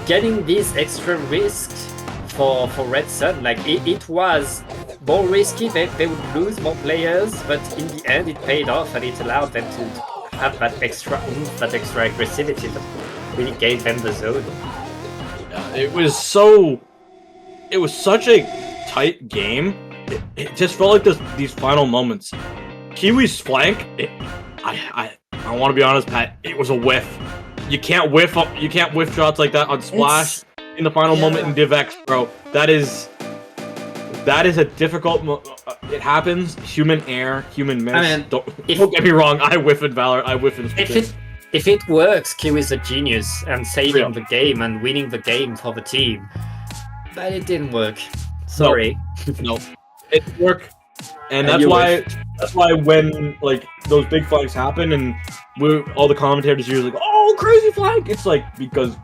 getting these extra risks for Red Sun, like it was more risky. They would lose more players, but in the end it paid off, and it allowed them to have that extra oomph, that extra aggressivity that really gave them the zone. It was such a tight game. It just felt like these final moments. Kiwi's flank, I want to be honest, Pat, it was a whiff. You can't whiff shots like that on Splash in the final moment in Div X, bro. That is a difficult. It happens. Human error, human miss. I mean, don't get me wrong. I whiff in Valor. I whiff in. If it works, Kiwi's a genius and saving the game and winning the game for the team. But it didn't work. Sorry. No, it didn't work. And that's why when like those big flanks happen and all the commentators usually go, "Oh, crazy flank!" It's like because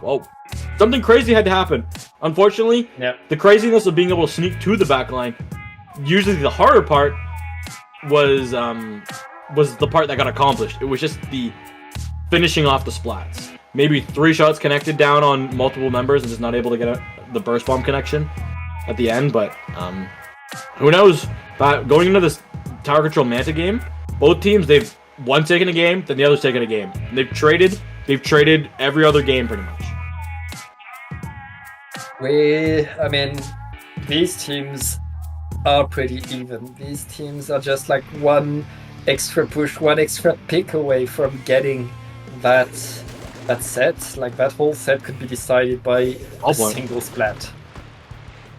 something crazy had to happen. Unfortunately, the craziness of being able to sneak to the back line, usually the harder part was the part that got accomplished. It was just the finishing off the splats. Maybe 3 shots connected down on multiple members and just not able to get the burst bomb connection at the end. But who knows? Going into this tower control Manta game, both teams, they've one taken a game, then the other's taken a game. And they've traded every other game pretty much. I mean, these teams are pretty even. These teams are just like one extra push, one extra pick away from getting that set. Like that whole set could be decided by a single splat.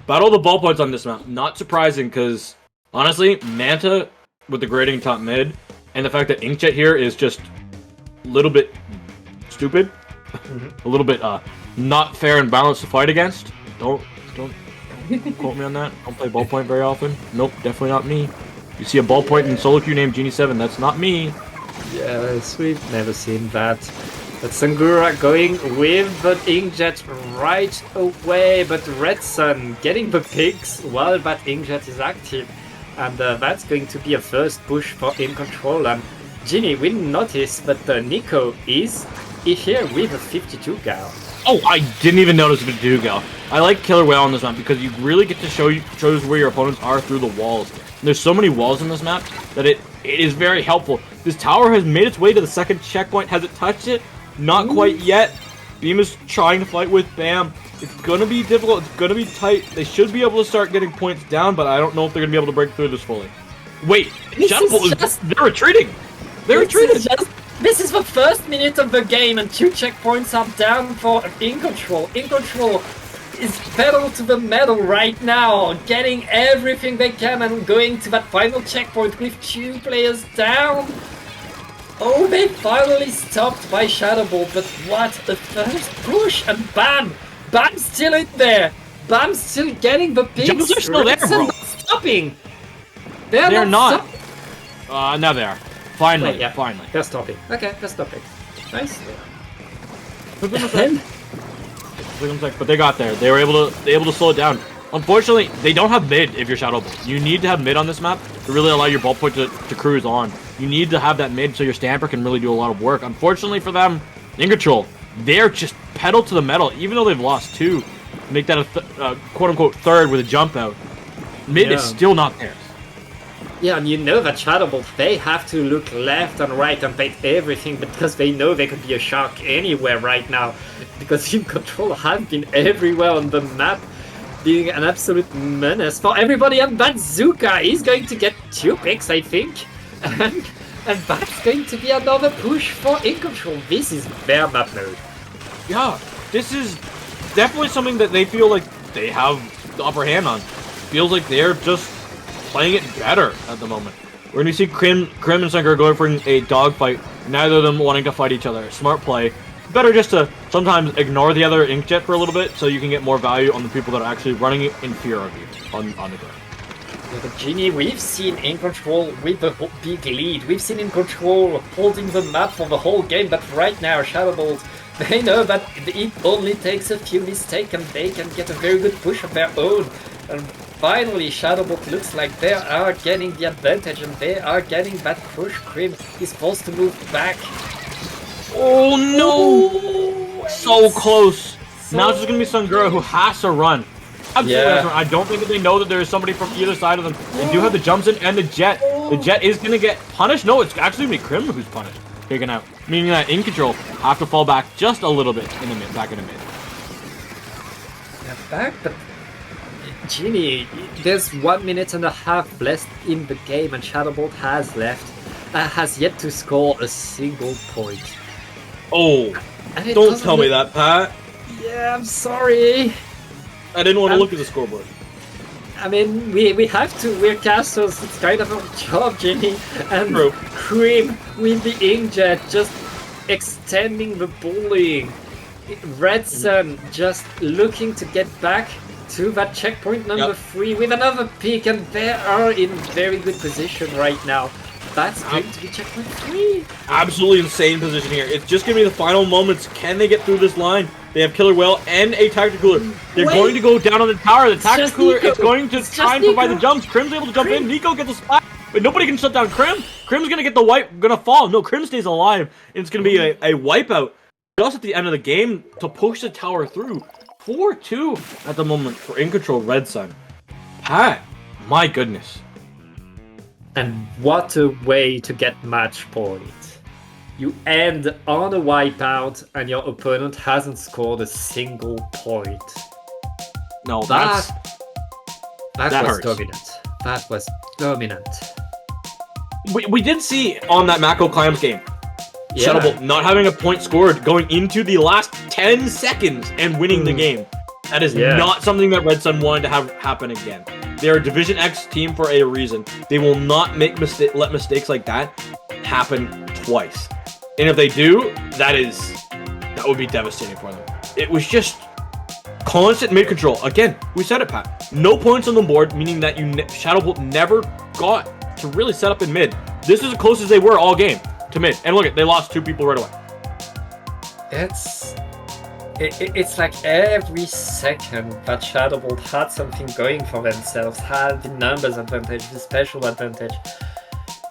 Battle the ballpoints on this map. Not surprising because honestly, Manta with the grading top mid, and the fact that Inkjet here is just a little bit stupid, a little bit not fair and balanced to fight against. Don't quote me on that. Don't play ballpoint very often. Nope, definitely not me. You see a ballpoint in solo queue named Genie7, that's not me. Yes, we've never seen that. But Sangura going with the Inkjet right away, but Red Sun getting the picks while that Inkjet is active. And that's going to be a first push for InControl. And Ginny will notice that Nico is here with a 52 gal. Oh, I didn't even notice the 52 gal. I like Killer Whale on this map because you really get to shows where your opponents are through the walls. And there's so many walls in this map that it is very helpful. This tower has made its way to the second checkpoint. Has it touched it? Not quite yet. Beam is trying to fight with Bam. It's going to be difficult. It's going to be tight. They should be able to start getting points down, but I don't know if they're going to be able to break through this fully. Wait, Shadowbolt they're retreating. They're retreating. This is the first minute of the game and 2 checkpoints are down for InControl. InControl is pedal to the metal right now, getting everything they can and going to that final checkpoint with 2 players down. Oh, they finally stopped by Shadowbolt, but what a first push, and Bam! Bam's still in there! Bam's still getting the picks! Jumps are still there, bro! Not stopping! They're not! Now they are. Finally, wait, yeah. Finally. They're stopping. Okay, they're stopping. Nice. But they got there. They were able to slow it down. Unfortunately, they don't have mid if you're Shadowbolt. You need to have mid on this map to really allow your ballpoint to cruise on. You need to have that mid so your Stamper can really do a lot of work. Unfortunately for them, InControl, they're just pedal to the metal, even though they've lost 2. Make that a quote-unquote third with a jump out. Mid is still not theirs. Yeah, and you know that Shadowbolt, they have to look left and right and bait everything because they know they could be a shark anywhere right now. Because InControl has been everywhere on the map, being an absolute menace for everybody. And Bazooka is going to get 2 picks, I think. And that's going to be another push for InControl. This is their map mode. Yeah, this is definitely something that they feel like they have the upper hand on. Feels like they're just playing it better at the moment. We're going to see Crim and Sunker going for a dogfight, neither of them wanting to fight each other. Smart play. Better just to sometimes ignore the other Inkjet for a little bit so you can get more value on the people that are actually running it in fear of you on the ground. Yeah, but Genie, we've seen InControl with a big lead. We've seen InControl holding the map for the whole game, but right now, Shadowbolt, they know that it only takes a few mistakes and they can get a very good push of their own. And finally, Shadowbolt looks like they are getting the advantage and they are getting that push. Crim is forced to move back. Oh no! So close. Now it's just going to be Sungura who has to run. Absolutely has to run. I don't think that they know that there is somebody from either side of them. They do have the jumps in and the jet. The jet is going to get punished. No, it's actually going to be Crim who's punished. Taken out. Meaning that InControl have to fall back just a little bit in the mid, back in the mid. Yeah, back, but Genie, there's 1 minute and a half left in the game and Shadowbolt has yet to score a single point. Oh, don't tell me that, Pat. Yeah, I'm sorry. I didn't want to look at the scoreboard. I mean, we have to. We're casters. It's kind of our job, Jimmy. And True. Cream with the Inkjet just extending the bullying. Red Sun just looking to get back to that checkpoint number 3 with another pick, and they are in very good position right now. That's going to be checkpoint 3. Absolutely insane position here. It's just going to be the final moments. Can they get through this line? They have Killer Whale and a Tactical Cooler. They're going to go down on the tower. The Tactical Cooler is going to try and provide the jumps. Crim's able to jump in. Nico gets a spot, but nobody can shut down Crim. Crim's going to get the wipe, going to fall. No, Crim stays alive. And it's going to be a wipeout just at the end of the game to push the tower through. 4-2 at the moment for InControl Red Sun. Pat, my goodness. And what a way to get match point. You end on a wipeout and your opponent hasn't scored a single point. No, that was hurts. dominant. That was dominant. We did see on that Mako Clams game, Shadowbolt not having a point scored going into the last 10 seconds and winning the game. That is not something that Red Sun wanted to have happen again. They're a Division X team for a reason. They will not make let mistakes like that happen twice. And if they do, that would be devastating for them. It was just constant mid control. Again, we said it, Pat. No points on the board, meaning that Shadowbolt never got to really set up in mid. This is as close as they were all game to mid. And look, they lost 2 people right away. It's like every second that Shadowbolt had something going for themselves, had the numbers advantage, the special advantage.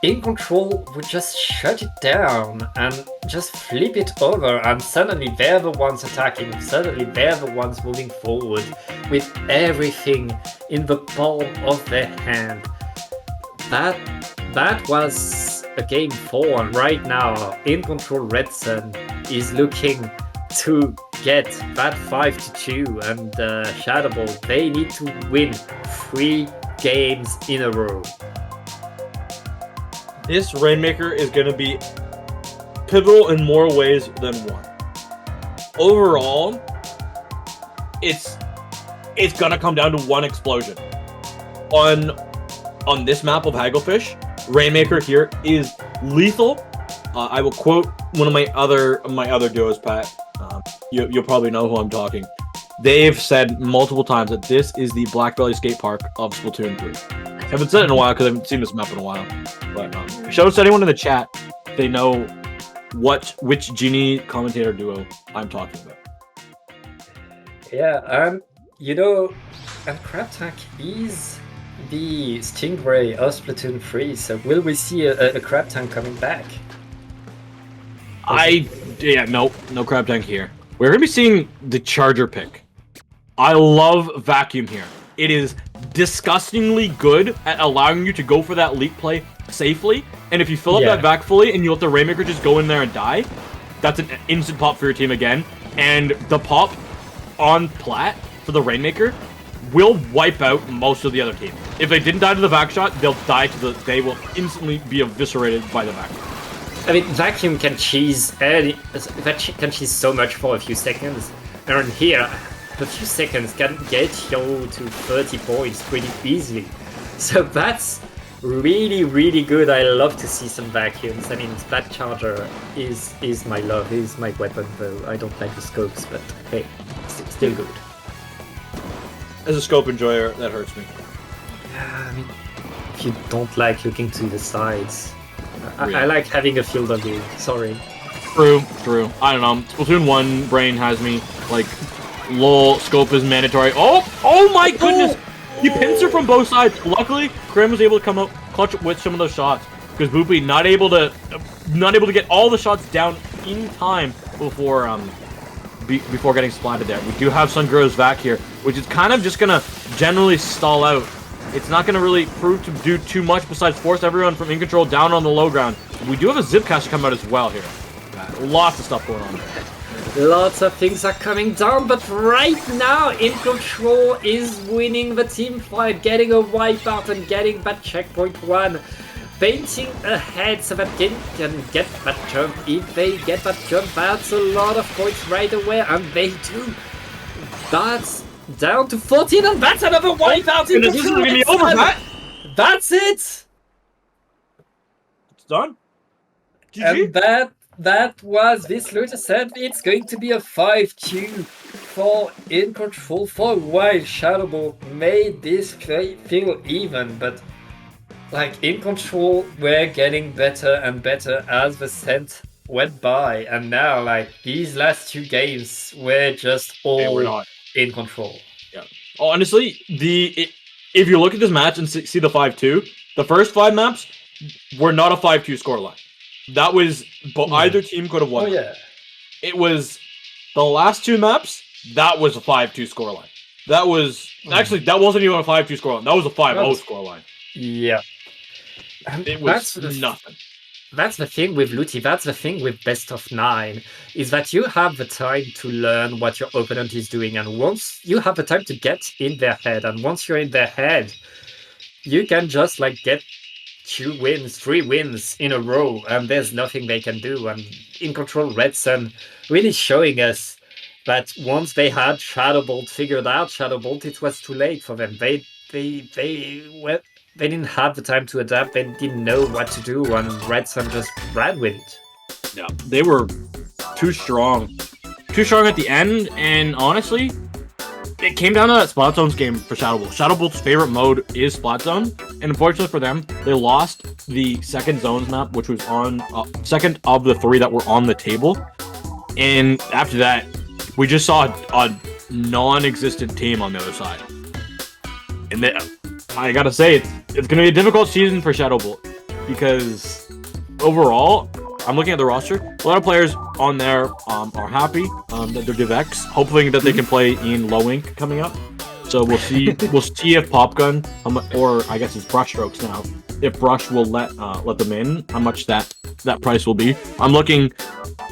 InControl would just shut it down and just flip it over, and suddenly they're the ones attacking, suddenly they're the ones moving forward with everything in the palm of their hand. That was a game 4, and right now InControl Red Sun is looking to get that 5-2, and Shadowbolt, they need to win 3 games in a row. This Rainmaker is going to be pivotal in more ways than one. Overall, it's going to come down to one explosion. On this map of Hagglefish, Rainmaker here is lethal. I will quote one of my other duos, Pat. You'll probably know who I'm talking. They've said multiple times that this is the Black Valley Skate Park of Splatoon 3. I haven't said it in a while because I haven't seen this map in a while. But shout out to anyone in the chat. They know which Genie commentator duo I'm talking about. Yeah, and Crab Tank is the Stingray of Splatoon 3, so will we see a Crab Tank coming back? No Crab Tank here. We're going to be seeing the Charger pick. I love Vacuum here. It is disgustingly good at allowing you to go for that leap play safely. And if you fill up that vac fully and you let the Rainmaker just go in there and die, that's an instant pop for your team again. And the pop on plat for the Rainmaker will wipe out most of the other team. If they didn't die to the vac shot, they will instantly be eviscerated by the vac. I mean, Vacuum can cheese so much for a few seconds, and here, a few seconds can get you to 30 points pretty easily. So that's really good. I love to see some vacuums. I mean, that charger is my love, is my weapon, though I don't like the scopes, but hey, still good. As a scope enjoyer, that hurts me. Yeah, I mean, if you don't like looking to the sides, Really? I like having a field of view. Sorry. True. I don't know. Splatoon 1 brain has me like, lol, scope is mandatory. Oh my goodness! He pins her from both sides. Luckily, Krim was able to come up clutch with some of those shots because Boopy not able to get all the shots down in time before before getting splatted there. We do have Sungro's Vac here, which is kind of just gonna generally stall out. It's not gonna really prove to do too much besides force everyone from InControl down on the low ground. We do have a Zipcaster come out as well here. Lots of stuff going on there. Lots of things are coming down, but right now InControl is winning the team fight, getting a wipeout and getting that checkpoint 1. Painting ahead so that they can get that jump. If they get that jump, that's a lot of points right away, and they do. That's down to 14, and that's another wipeout in This is gonna be over, Pat. That's it! It's done. GG. And that was this LUTI set. It's going to be a 5-2 for InControl. For a while, Shadowbolt made this play feel even, but like InControl were getting better and better as the set went by, and now like these last 2 games were just all InControl. Yeah. Honestly, if you look at this match and see the 5-2, the first 5 maps were not a 5-2 scoreline. That was, but either team could have won. Oh yeah. It was the last 2 maps. That was a 5-2 scoreline. That was actually that wasn't even a 5-2 scoreline. That was a 5-0 scoreline. Yeah. It was nothing. That's the thing with LUTI, that's the thing with best of 9, is that you have the time to learn what your opponent is doing, and once you have the time to get in their head, and once you're in their head, you can just like get 2 wins, 3 wins in a row, and there's nothing they can do. And InControl Red Sun really showing us that once they had Shadowbolt figured out Shadowbolt, it was too late for them. They didn't have the time to adapt. They didn't know what to do, and Red Sun just ran with it. Yeah, they were too strong at the end, and honestly, it came down to that Splat Zones game for Shadowbolt. Shadowbolt's favorite mode is Splat Zone, and unfortunately for them, they lost the second Zones map, which was on second of the 3 that were on the table. And after that, we just saw a non-existent team on the other side. And I gotta say, it's gonna be a difficult season for Shadowbolt because overall, I'm looking at the roster. A lot of players on there are happy that they're DivX, hoping that they can play in low ink coming up. So we'll see. We'll see if Popgun, or I guess it's Brushstrokes now, if Brush will let them in, how much that price will be. I'm looking.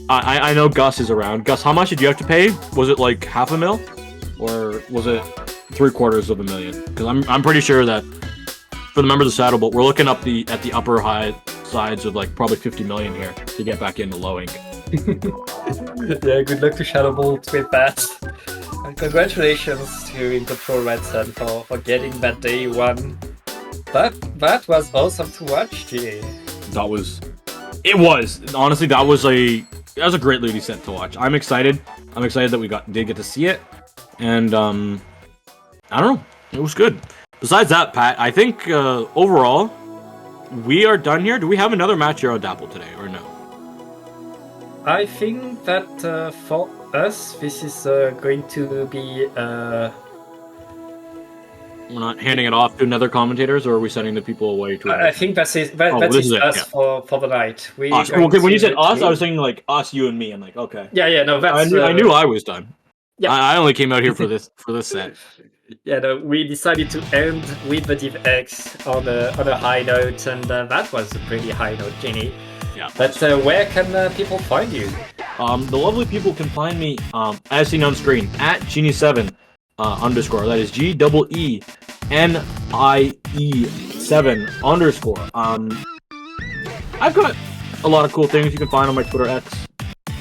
I know Gus is around. Gus, how much did you have to pay? Was it like $500,000, or was it $750,000? Because I'm pretty sure that for the members of Shadowbolt, we're looking up at the upper high sides of like probably 50 million here to get back into low ink. Yeah, good luck to Shadowbolt with that. And congratulations to InControl Red Sun for getting that day 1. That was awesome to watch today. It was honestly that was a great LUTI set to watch. I'm excited that we did get to see it, and I don't know, it was good. Besides that, Pat, I think overall we are done here. Do we have another match here on Dapple today, or no? I think that for us, this is going to be... We're not handing it off to another commentators, or are we sending the people away to... I think that's us for the night. Okay, when you said us, I was thinking like us, you and me. I'm like, okay. Yeah, no, that's... I knew I was done. Yeah. I only came out here for this set. Yeah, no, we decided to end with the DivX on a high note, and that was a pretty high note, Jenny. Yeah. But where can people find you? The lovely people can find me, as seen on screen, at Genie7 _. That is GEENIE7 _. I've got a lot of cool things you can find on my Twitter X.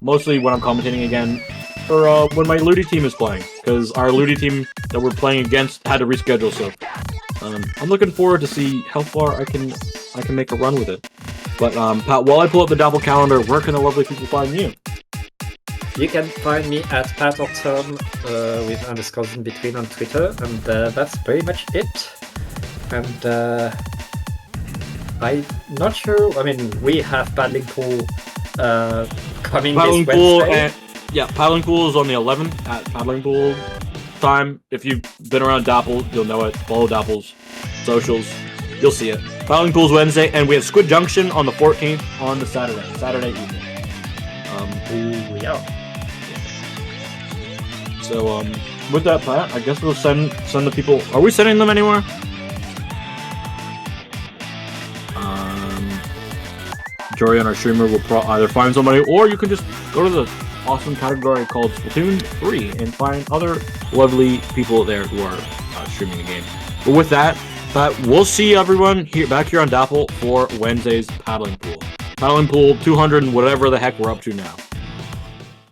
Mostly when I'm commentating again, or when my LUTI team is playing, because our LUTI team that we're playing against had to reschedule, so I'm looking forward to see how far I can make a run with it. But Pat, while I pull up the Dapple calendar, where can the lovely people find you? You can find me at Patterton with underscores in between on Twitter, and that's pretty much it. And I'm not sure. I mean, we have paddling pool coming Paddling this pool, Wednesday. paddling pool is on the 11th at paddling pool time. If you've been around Dapple, you'll know it. Follow Dapple's socials, you'll see it. Paddling pool's Wednesday, and we have Squid Junction on the 14th on the Saturday evening. Yeah. So with that, Pat, I guess we'll send the people. Are we sending them anywhere? Jory on our streamer will either find somebody, or you can just go to the awesome category called Splatoon 3 and find other lovely people there who are streaming the game. But with that, we'll see everyone back here on Dapple for Wednesday's paddling pool. Paddling pool 200 and whatever the heck we're up to now.